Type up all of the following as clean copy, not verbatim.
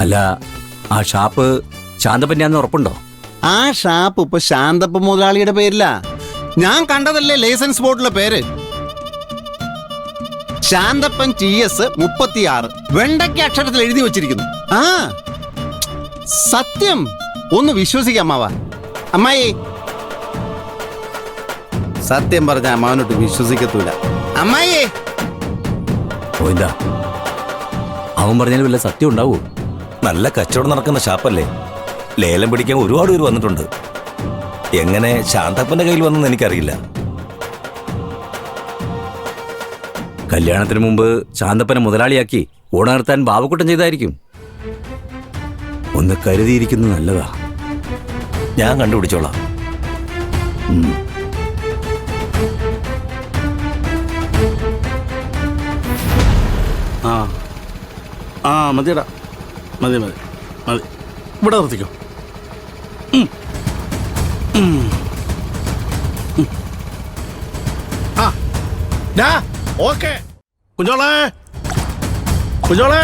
അല്ല, ആ ഷാപ്പ് ശാന്തപ്പന്യാന്ന് ഉറപ്പുണ്ടോ? ആ ഷാപ്പ് ഇപ്പൊ ശാന്തപ്പ മുതലാളിയുടെ പേരില്ല. ഞാൻ കണ്ടതല്ലേ ലൈസൻസ് ബോർഡിലെ പേര്. ശാന്തപ്പൻ TS 36 വെണ്ടയ്ക്ക് അക്ഷരത്തിൽ എഴുതി വച്ചിരിക്കുന്നു. ആ സത്യം, ഒന്ന് വിശ്വസിക്കാം അമ്മാവ. അമ്മായി സത്യം പറഞ്ഞ അമ്മാവനോട്ട് വിശ്വസിക്കത്തൂല. അമ്മായി എന്താ അവൻ പറഞ്ഞാലും വല്ല സത്യം ഉണ്ടാവൂ? നല്ല കച്ചവടം നടക്കുന്ന ഷാപ്പല്ലേ, ലേലം പിടിക്കാൻ ഒരുപാട് പേര് വന്നിട്ടുണ്ട്. എങ്ങനെ ശാന്തപ്പന്റെ കയ്യിൽ വന്നെന്ന് എനിക്കറിയില്ല. കല്യാണത്തിന് മുമ്പ് ശാന്തപ്പനെ മുതലാളിയാക്കി ഓണ നടത്താൻ ബാബക്കുട്ടൻ ചെയ്തായിരിക്കും. ഒന്ന് കരുതിയിരിക്കുന്നത് നല്ലതാ. ഞാൻ കണ്ടുപിടിച്ചോളാം. ആ മതിയടാ, മതി മതി മതി, ഇവിടെ നിർത്തിക്കോ. ഓക്കെ കുഞ്ഞോളെ, കുഞ്ഞോളെ,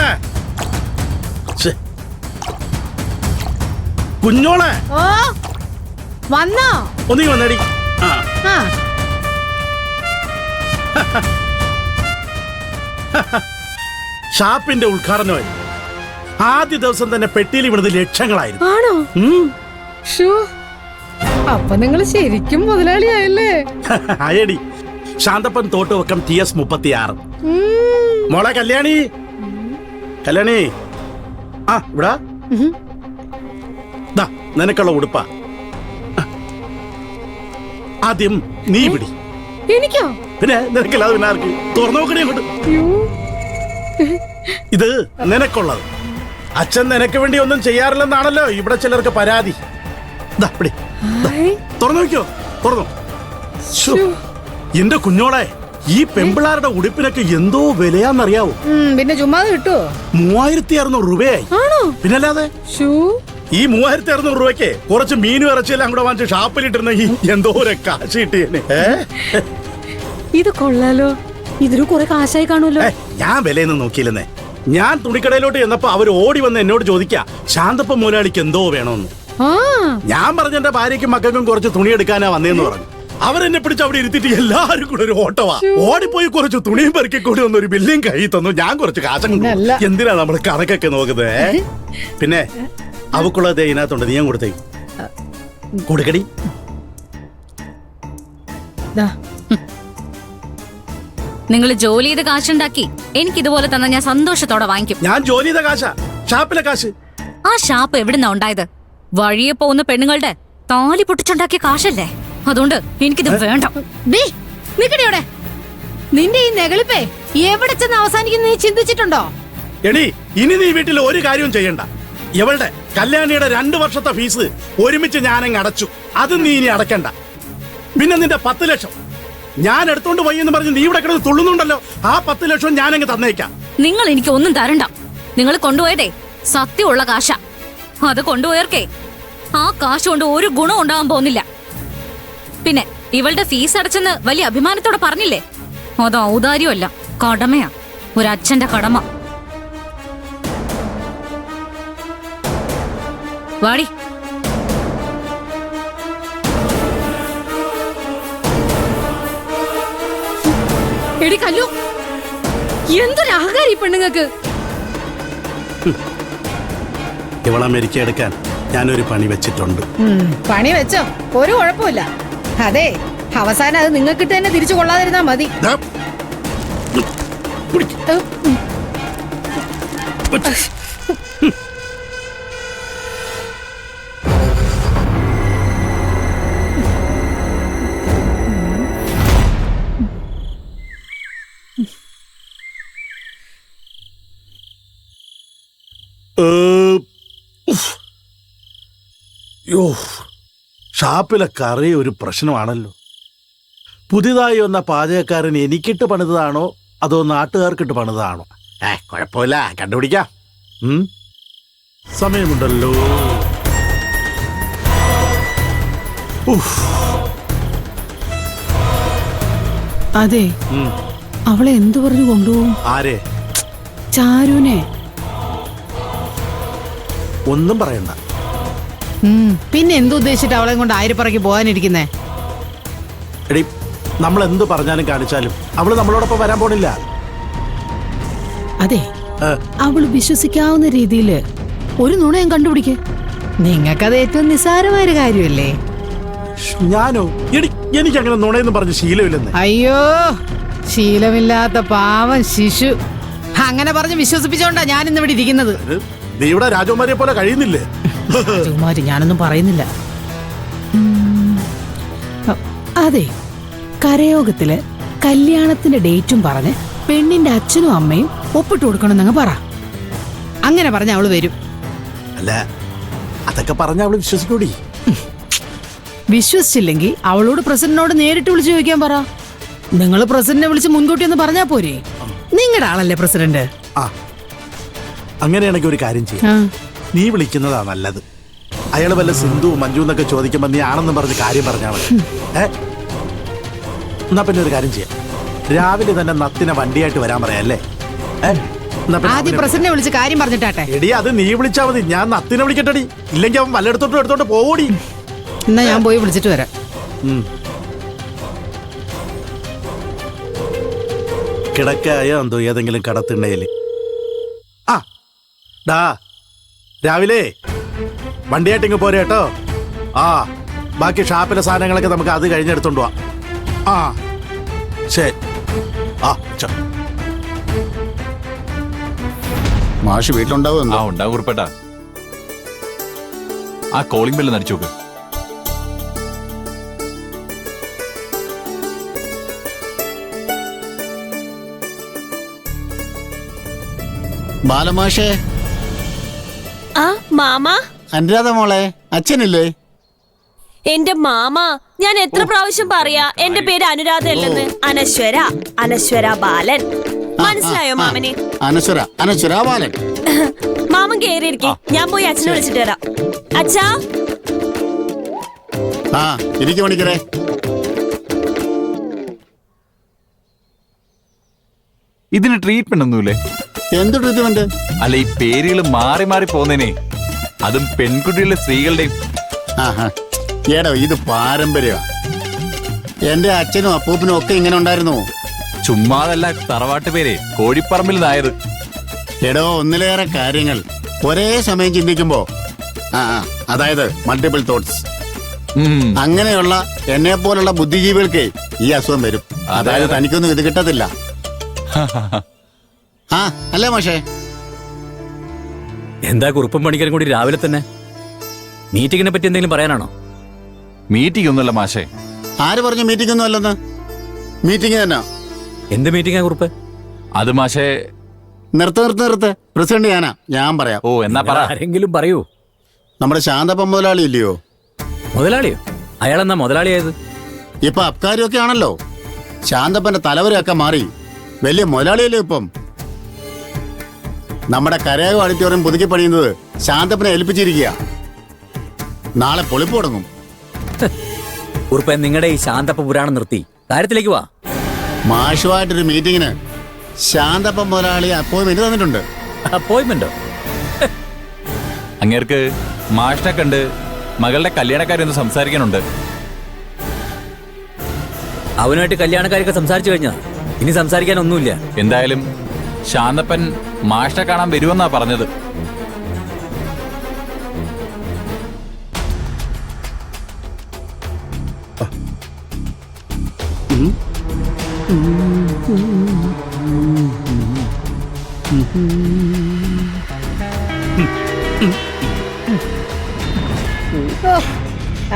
കുഞ്ഞോളെ വന്നോ? ഒന്നീ വന്നേടി. ഷാപ്പിന്റെ ഉദ്ഘാടനമായി ആദ്യ ദിവസം തന്നെ പെട്ടിയിൽ വീണത് ലക്ഷങ്ങളായിരുന്നു. ആണോ? അപ്പൊ നിങ്ങൾ ശരിക്കും മുതലാളിയായല്ലേ? അയടി, ശാന്തപ്പൻ തോട്ടുവക്കം TS 36. മോളെ കല്യാണി, കല്യാണി, ആ ഇവിടെ നിനക്കുള്ള ഉടുപ്പാ. ആദ്യം നീ പിടി. എനിക്കോ? പിന്നെ നിനക്കല്ലാതെ പിന്നെ ആർക്ക്? തുറന്നു നോക്കണേ അങ്ങോട്ട്. ഇത് നിനക്കുള്ളത്. അച്ഛൻ നിനക്ക് വേണ്ടി ഒന്നും ചെയ്യാറില്ലെന്നാണല്ലോ ഇവിടെ ചിലർക്ക് പരാതി. തുറന്നു നോക്കിയോ? തുറന്നു. എന്റെ കുഞ്ഞോളെ, ഈ പെമ്പിളാരുടെ ഉടുപ്പിനൊക്കെ എന്തോ വിലയാന്നറിയാവോ? പിന്നെ ചുമ്മാതെ കിട്ടുവോ? 3600 രൂപയായി. പിന്നല്ലാതെ ഈ 3600 രൂപയ്ക്ക് കുറച്ച് മീനും ഇറച്ചിയെല്ലാം കൂടെ വാങ്ങിച്ച് ഷാപ്പിലിട്ടിരുന്നെങ്കിൽ എന്തോ ഒരു കാശ് കിട്ടിയേനെ. ഇത് കൊള്ളാലോ, ഇതിന് കുറെ കാശായി കാണുമല്ലോ. ഞാൻ വിലയൊന്നും നോക്കിയില്ലെന്നേ. ഞാൻ തുണിക്കടയിലോട്ട് ചെന്നപ്പോ അവർ ഓടി വന്ന് എന്നോട് ചോദിക്കാ ശാന്തപ്പ മുതലാളിക്ക് എന്തോ വേണോന്ന്. ഞാൻ പറഞ്ഞ എന്റെ ഭാര്യയ്ക്കും മക്കൾക്കും കുറച്ച് തുണി എടുക്കാനാ വന്നേന്ന് പറഞ്ഞു. അവരെന്നെ പിടിച്ച് അവിടെ ഇരുത്തിട്ട് എല്ലാരും കൂടെ ഒരു ഓട്ടവാ. ഓടിപ്പോയി കുറച്ച് തുണിയും പെറുക്കി കൂടി വന്നൊരു ബില്ലും കൈ തന്നു. ഞാൻ കുറച്ച് കാശം. എന്തിനാ നമ്മള് കണക്കൊക്കെ നോക്കുന്നത്? പിന്നെ അവക്കുള്ളത് ഇതിനകത്തുണ്ട്, നീ ഞാൻ കൊടുത്തേ. കൊടുക്കടി. നിങ്ങൾ ജോലി ചെയ്ത് കാശുണ്ടാക്കി എനിക്ക് ഇതുപോലെ തന്നെ ഞാൻ സന്തോഷത്തോടെ വാങ്ങിക്കും. ഞാൻ ജോലി ചെയ്ത കാശാ, ഷാപ്പിലെ കാശ്. ആ ഷാപ്പ് എവിടുന്നാ ഉണ്ടായത്? വഴിയെ പോകുന്ന പെണ്ണുങ്ങളുടെ താലി പൊട്ടിച്ചുണ്ടാക്കിയ കാശല്ലേ. അതുകൊണ്ട് എനിക്കിത് വേണ്ട. നിന്റെ ഈ നെകളിപ്പേ എവിടെ ചെന്ന് അവസാനിക്കുന്ന നീ ചിന്തിച്ചിട്ടുണ്ടോ? എടി, ഇനി നീ വീട്ടിൽ ഒരു കാര്യവും ചെയ്യണ്ട. ഇവളുടെ കല്യാണിയുടെ 2 വർഷത്തെ ഫീസ് ഒരുമിച്ച് ഞാനങ്ങ് അടച്ചു. അത് നീ ഇനി അടക്കണ്ട. പിന്നെ നിന്റെ 10 ലക്ഷം ഞാൻ എടുത്തോണ്ട് പോയി എന്ന് പറഞ്ഞ് നീ ഇവിടെ കിടന്ന് തുള്ളുന്നുണ്ടല്ലോ, ആ 10 ലക്ഷം ഞാനങ്ങ് തന്നേക്കാം. നിങ്ങൾ എനിക്ക് ഒന്നും തരണ്ട. നിങ്ങൾ കൊണ്ടുപോയതേ സത്യമുള്ള കാശ. അത് കൊണ്ടുപോയർക്കേ ആ കാശ് കൊണ്ട് ഒരു ഗുണം ഉണ്ടാവാൻ പോകുന്നില്ല. പിന്നെ ഇവളുടെ ഫീസ് അടച്ചെന്ന് വലിയ അഭിമാനത്തോടെ പറഞ്ഞില്ലേ, അത് ഔദാര്യമല്ല, കടമയാ, ഒരു അച്ഛന്റെ കടമ. വാടി. എടി കല്ലു, എന്തൊരു അഹങ്കാരി പെണ്ണുങ്ങൾക്ക്. ഇവളെ മെരിക്കെടുക്കാൻ ഞാനൊരു പണി വെച്ചിട്ടുണ്ട്. പണി വെച്ചോ, ഒരു കുഴപ്പമില്ല. അതെ, അവസാനം അത് നിങ്ങൾക്ക് തന്നെ തിരിച്ചു കൊള്ളാതിരുന്നാ മതി. ഷാപ്പിലെ കറി ഒരു പ്രശ്നമാണല്ലോ. പുതിയതായി വന്ന പാചകക്കാരൻ എനിക്കിട്ട് പണിതാണോ അതോ നാട്ടുകാർക്കിട്ട് പണിതാണോ? കുഴപ്പമില്ല, കണ്ടുപിടിക്കാം. സമയമുണ്ടല്ലോ. അതെ, അവളെ എന്തു പറഞ്ഞു കൊണ്ടുപോകും? ആരെ? ചാരുനെ. ഒന്നും പറയണ്ട. പിന്നെ എന്തുദ്ദേശിച്ചിട്ട് അവളെ കൊണ്ട് ആയിരപ്പറയ്ക്ക് പോകാനിരിക്കുന്നേ? എടി, നമ്മൾ എന്ത് പറഞ്ഞാലും കാണിച്ചാലും അവള് നമ്മളോടൊപ്പം വരാൻ പോണില്ല. അതെ, അവള് വിശ്വസിക്കാവുന്ന രീതിയില് ഒരു നുണയും കണ്ടുപിടിക്കേ. നിങ്ങൾക്കത് ഏറ്റവും നിസ്സാരമായൊരു കാര്യമല്ലേ? ഞാനോ? എടി, എനിക്കങ്ങനെ നുണയെന്ന് പറഞ്ഞ് ശീലമില്ലെന്ന്. അയ്യോ, ശീലമില്ലാത്ത പാവം ശിശു. അങ്ങനെ പറഞ്ഞ് വിശ്വസിപ്പിച്ചോണ്ടാ ഞാൻ ഇന്നിവിടെ ഇരിക്കുന്നത്. നീ ഇവിടെ രാജകുമാരിയെ പോലെ കഴിയുന്നില്ലേ? രാജകുമാരി ഞാനൊന്നും പറയുന്നില്ല. അതെ, കരയോഗത്തില് കല്യാണത്തിന്റെ ഡേറ്റും പറഞ്ഞ് പെണ്ണിന്റെ അച്ഛനും അമ്മയും ഒപ്പിട്ട് കൊടുക്കണമെന്നങ്ങ് പറ. അങ്ങനെ പറഞ്ഞ അവള് വരും. അല്ല, അതൊക്കെ പറഞ്ഞ അവള് വിശ്വസിക്കൂടി. വിശ്വസിച്ചില്ലെങ്കിൽ അവളോട് പ്രസിഡന്റിനോട് നേരിട്ട് വിളിച്ചു ചോദിക്കാൻ പറ. നിങ്ങൾ പ്രസിഡന്റിനെ വിളിച്ച് മുൻകൂട്ടി ഒന്ന് പറഞ്ഞാ പോരെ? നിങ്ങളുടെ ആളല്ലേ പ്രസിഡന്റ്. ആ, അങ്ങനെയാണെങ്കിൽ ഒരു കാര്യം ചെയ്യാം. നീ വിളിക്കുന്നതാ നല്ലത്. അയാള് വല്ല സിന്ധു മഞ്ജു എന്നൊക്കെ ചോദിക്കുമ്പോ നീ ആണെന്ന് പറഞ്ഞ് കാര്യം പറഞ്ഞാൽ മതി. എന്നാ പിന്നെ ഒരു കാര്യം ചെയ്യാം, രാവിലെ തന്നെ നത്തിനെ വണ്ടിയായിട്ട് വരാൻ പറയാല്ലേ? ആദ്യം പ്രസിഡന്റിനെ വിളിച്ച് കാര്യം പറഞ്ഞിട്ടാട്ടെ. എടി, അത് നീ വിളിച്ചാ മതി. ഞാൻ നത്തിനെ വിളിക്കട്ടെടി. ഇല്ലെങ്കിൽ അവൻ വല്ലയിടത്തോട്ടും എടുത്തോട്ട് പോവൂടി. എന്നാ ഞാൻ പോയി വിളിച്ചിട്ട് വരാം. കിടക്കായോ എന്തോ ഏതെങ്കിലും കടത്തിണ്ണയില്. ആ ഡാ, രാവിലെ വണ്ടിയായിട്ട് ഇങ്ങ് പോരെ കേട്ടോ. ആ, ബാക്കി ഷാപ്പിലെ സാധനങ്ങളൊക്കെ നമുക്ക് അത് കഴിഞ്ഞെടുത്തോണ്ട് പോവാം. ആ ശരി. ആ ചോ. മാഷ് വീട്ടിലുണ്ടാവും. ആ ഉണ്ടാവും കുറിപ്പേട്ടാ. ആ കോളിംഗ് ബെല്ല് നടിച്ചു നോക്ക്. ബാലമാഷേ. ആ മാമ. അനുരാധ മോളെ, അച്ഛനില്ലേ? എന്റെ മാമ, ഞാൻ എത്ര പ്രാവശ്യം പറയാ എന്റെ പേര് അനുരാധ അല്ലെന്ന്? അനശ്വര, അനശ്വര ബാലൻ. മനസ്സിലായോ മാമനെ? അനശ്വര, അനശ്വര ബാലൻ. മാമൻ കേറിയിരിക്കെ, ഞാൻ പോയി അച്ഛനെ വിളിച്ചിട്ട് വരാം. അച്ഛാ. ആ, ഇരിക്കും മണിക്കരേ. ഇതിന് ട്രീറ്റ്മെന്റ് ഒന്നുമില്ലേ? എന്ത് ട്രീറ്റ്മെന്റ്? അല്ല, ഈ പേരുകൾ മാറി മാറി പോകുന്നതിനെ, അതും പെൺകുട്ടികളുടെ സ്ത്രീകളുടെയും. ആഹാ, ഏടോ ഇത് പാരമ്പര്യമാ. എന്റെ അച്ഛനും അപ്പൂപ്പനും ഒക്കെ ഇങ്ങനെ ഉണ്ടായിരുന്നു. ചുമ്മാതല്ല, തറവാട്ട് പേര് കോഴിപ്പറമ്പിൽ നായത്. എടോ, ഒന്നിലേറെ കാര്യങ്ങൾ ഒരേ സമയം ചിന്തിക്കുമ്പോ, അതായത് മൾട്ടിപ്പിൾ തോട്ട്സ്, അങ്ങനെയുള്ള എന്നെ പോലുള്ള ബുദ്ധിജീവികൾക്ക് ഈ അസുഖം വരും. അതായത് തനിക്കൊന്നും ഇത് കിട്ടത്തില്ല. ആ അല്ലേ മാഷേ? എന്താ കുറുപ്പും പണിക്കരും കൂടി രാവിലെ തന്നെ? മീറ്റിങ്ങിനെ പറ്റി എന്തെങ്കിലും പറയാനാണോ? മീറ്റിംഗ് ഒന്നുമല്ല മാഷേ. ആര് പറഞ്ഞു മീറ്റിംഗ് ഒന്നും അല്ലെന്ന്? മീറ്റിംഗ് തന്നെ. എന്ത് മീറ്റിംഗാ കുറുപ്പ്? അത് മാഷേ. നിർത്ത്. പ്രസിഡന്റ് ഞാനാ, ഞാൻ പറയാം. ഓ, എന്നാ പറ. ആരെങ്കിലും പറയൂ. നമ്മുടെ ശാന്തപ്പ മുതലാളി ഇല്ലയോ? മുതലാളിയോ? അയാളെന്നാ മുതലാളിയായത്? ഇപ്പൊ അബ്കാരിയൊക്കെ ആണല്ലോ. ശാന്തപ്പന്റെ തലവരൊക്കെ മാറി വലിയ മുതലാളിയല്ലോ ഇപ്പം. നമ്മുടെ കരയോഗ ഓഡിറ്റോറിയം പുതുക്കി പണിയുന്നത് ശാന്തപ്പനെ ഏൽപ്പിച്ചിരിക്കുക. നാളെ പൊളിപ്പ് തുടങ്ങും. കുറുപ്പ, നിങ്ങളുടെ ഈ ശാന്തപ്പ പുരാണം നിർത്തി കാര്യത്തിലേക്ക് വാ. മാഷുമായിട്ടൊരു മീറ്റിങ്ങിന് ശാന്തപ്പ മുതലാളി അപ്പോയിന്റ്മെന്റ് തന്നിട്ടുണ്ട്. അപ്പോയിന്റ്മെന്റോ? അങ്ങേർക്ക് മാഷിനെ കണ്ട് മകളുടെ കല്യാണക്കാരൊന്ന് സംസാരിക്കാനുണ്ട്. അവനുമായിട്ട് കല്യാണക്കാരൊക്കെ സംസാരിച്ചു കഴിഞ്ഞാ ഇനി സംസാരിക്കാനൊന്നുമില്ല. എന്തായാലും ശാന്തപ്പൻ മാഷിനെ കാണാൻ വരുമെന്നാ പറഞ്ഞത്.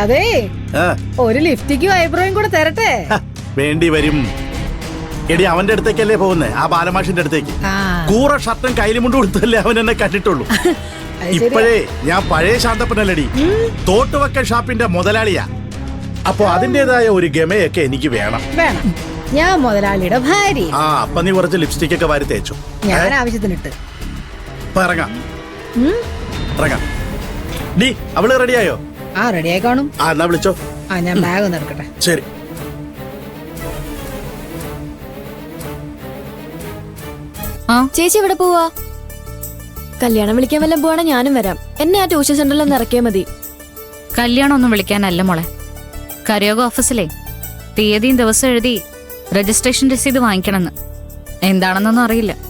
അതെ, ഒരു ലിഫ്റ്റിക്കും ഐബ്രോയും കൂടെ തരട്ടെ? വേണ്ടി വരും. എടി, അവന്റെ അടുത്തേക്കല്ലേ പോകുന്നേ? ആ ബാലമാഷിന്റെ അടുത്തേക്ക്. കൂറ ഷർട്ടും കൈലിമുണ്ട് കൊടുത്തല്ലേ അവൻ എന്നെ കണ്ടിട്ടുള്ളൂ. ഇപ്പോഴേ ഞാൻ പഴയ ശാന്തപ്പനല്ലടി, തോട്ടുവക്കൽ ഷാപ്പിന്റെ മുതലാളിയാ. അപ്പൊ അതിന്റേതായ ഒരു ഗമയൊക്കെ എനിക്ക് വേണം. ഞാൻ മുതലാളിയുടെ ഭാര്യ. ആ, അപ്പൊ നീ കുറച്ച് ലിപ്സ്റ്റിക് ഒക്കെ വാരി തേച്ചു. ഞാൻ ആവശ്യത്തിനിട്ട് ഇറങ്ങാം. ഡി, അവള് റെഡിയായോ? ആ, റെഡിയായി കാണും. ആ, എന്നാ വിളിച്ചോ. ആ, ഞാൻ ബാഗ് ഒന്ന് എടുക്കട്ടെ. ശരി. ചേച്ചി എവിടെ പോവാ? കല്യാണം വിളിക്കാൻ വല്ലതും പോവാണെ ഞാനും വരാം. എന്നെ ആ ട്യൂഷൻ സെന്ററിൽ ഒന്ന് ഇറക്കിയാൽ മതി. കല്യാണം ഒന്നും വിളിക്കാനല്ല മോളെ. കരയോഗ ഓഫീസിലെ തീയതിയും ദിവസം എഴുതി രജിസ്ട്രേഷൻ രസീത് വാങ്ങിക്കണമെന്ന്. എന്താണെന്നൊന്നും അറിയില്ല.